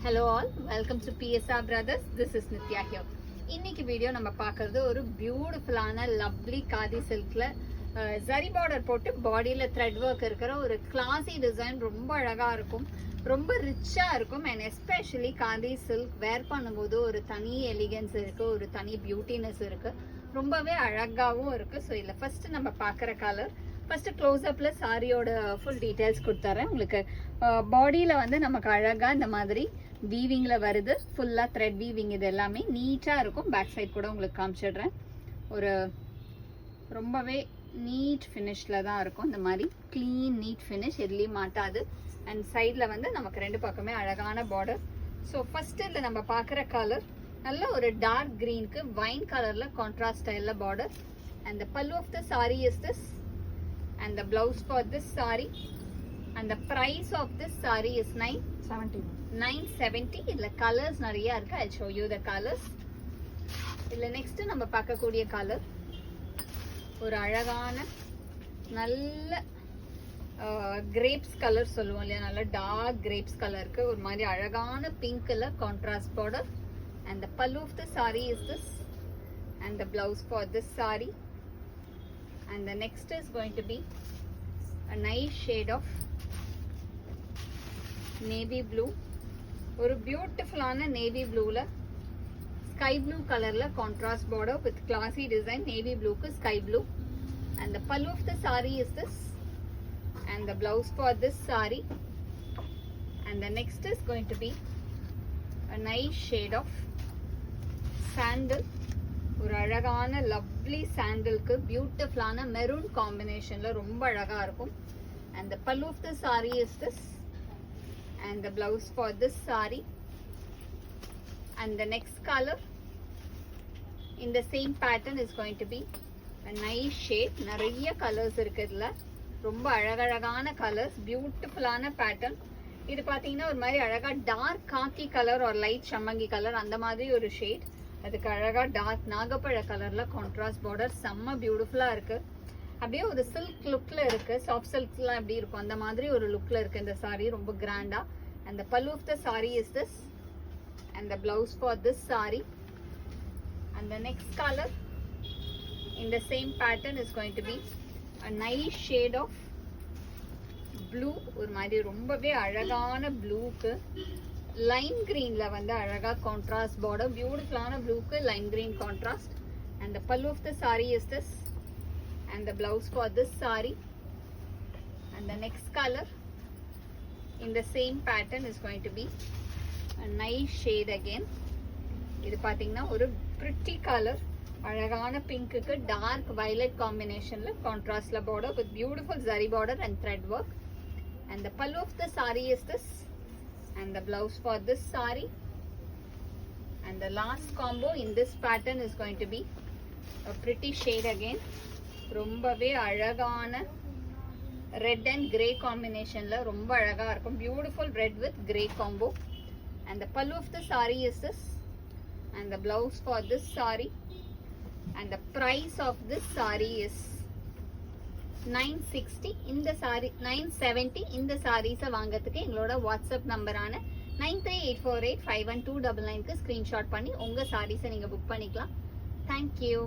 Hello all, welcome to PSR Brothers. This is Nitya here. இன்னைக்கு video நம்ம பார்க்கறது ஒரு பியூட்டிஃபுல்லான லவ்லி காதி சில்க்ல ஜரி பார்டர் போட்டு பாடியில த்ரெட் ஒர்க் இருக்கிற ஒரு கிளாசி டிசைன். ரொம்ப அழகா இருக்கும், ரொம்ப ரிச்சா இருக்கும். அண்ட் எஸ்பெஷலி காதி சில்க் வேர் பண்ணும்போது ஒரு தனி எலிகன்ஸ் இருக்கு, ஒரு தனி பியூட்டினஸ் இருக்கு, ரொம்பவே அழகாவும் இருக்கு. ஸோ இதில் ஃபர்ஸ்ட் நம்ம பார்க்குற கலர், ஃபர்ஸ்ட் க்ளோஸ்அப்ல சாரியோட ஃபுல் டீட்டெயில்ஸ் கொடுத்துறேன் உங்களுக்கு. பாடியில வந்து நமக்கு அழகா இந்த மாதிரி வீவிங்ல வருது, ஃபுல்லா த்ரெட் வீவிங். இது எல்லாமே நீட்டா இருக்கும். பேக் சைட் கூட உங்களுக்கு காமிச்சிடுறேன். ஒரு ரொம்பவே நீட் ஃபினிஷ்ல தான் இருக்கும். இந்த மாதிரி கிளீன் நீட் ஃபினிஷ், எதுலேயும் மாட்டாது. அண்ட் சைடில் வந்து நமக்கு ரெண்டு பக்கமே அழகான பார்டர். ஸோ ஃபர்ஸ்ட் இதில் நம்ம பார்க்குற கலர் நல்ல ஒரு டார்க் க்ரீனுக்கு வைன் கலர்ல கான்ட்ராஸ்ட் ஸ்டைல்ல border. And the pallu of the sari is this, and the blouse for this saree, and the price of this saree is 970. இதுல கலர்ஸ் நிறைய இருக்கு. I'll show you the colors. இதுல நெக்ஸ்ட் நம்ம பார்க்கக்கூடிய கலர் ஒரு அழகான நல்ல கிரேப்ஸ் கலர் சொல்லுவோம் இல்லையா, நல்ல டார்க் கிரேப்ஸ் கலருக்கு ஒரு மாதிரி அழகான pink colour contrast border. and the pallu of the saree is this, and the blouse for this saree. And the next is going to be a nice shade of navy blue, ஒரு பியூட்டிஃபுல்லான navy ப்ளூல sky blue கலர்ல contrast border with classy design. Navy ப்ளூக்கு sky blue. and the pallu of the saree is this, and the blouse for this saree. and the next is going to be a nice shade of sandal, ஒரு அழகான lovely சாண்டலுக்கு பியூட்டிஃபுல்லான maroon காம்பினேஷன்ல ரொம்ப அழகா இருக்கும். and the pallu of the saree is this, and the blouse for this saree. and the next color in the same pattern is going to be a nice shade. நிறைய colours இருக்கு இதுல, ரொம்ப அழகழகான colours, பியூட்டிஃபுல்லான pattern. இது பாத்தீங்கன்னா ஒரு மாதிரி அழகா டார்க் காக்கி கலர் ஒரு லைட் சம்மங்கி கலர், அந்த மாதிரி ஒரு ஷேட். அதுக்கு அழகா டார்க் நாகப்பழ கலர்ல கான்ட்ராஸ்ட் பார்டர், செம்ம பியூட்டிஃபுல்லா இருக்கு. அப்படியே ஒரு சில்க் லுக்ல இருக்கு, சாஃப்ட் சில்க்லாம் எப்படி இருக்கும் அந்த மாதிரி ஒரு லுக்ல இருக்கு இந்த சாரி, ரொம்ப கிராண்டா. and the pallu of the saree is this, and the blouse for this saree. and the next color in the same pattern is going to be a nice shade of blue, ஒரு மாதிரி ரொம்பவே அழகான ப்ளூக்கு line கிரீன்ல வந்து அழகா contrast border, பியூட்டிஃபுல்லான ப்ளூக்கு line green contrast. and the pallu of the saree is this, and the blouse for this saree. and the next color in the same pattern is going to be a nice shade again. இது பாத்தீங்கன்னா ஒரு pretty color, அழகான பிங்க்குக்கு dark violet காம்பினேஷன்ல கான்ட்ராஸ்ட்ல border with beautiful zari border and thread work. and the pallu of the saree is this, and the blouse for this saree. and the last combo in this pattern is going to be a pretty shade again, ரொம்பவே அழகான red and grey காம்பினேஷன்ல ரொம்ப அழகா இருக்கும். Beautiful red with grey combo. and the pallu of the saree is this, and the blouse for this saree. and the price of this saree is 960. இந்த sorry 970. இந்த சாரீஸை வாங்கிறதுக்கு எங்களோட வாட்ஸ்அப் நம்பரான 9384851299க்கு ஸ்க்ரீன்ஷாட் பண்ணி உங்கள் சாரீஸை நீங்கள் புக் பண்ணிக்கலாம். தேங்க்யூ.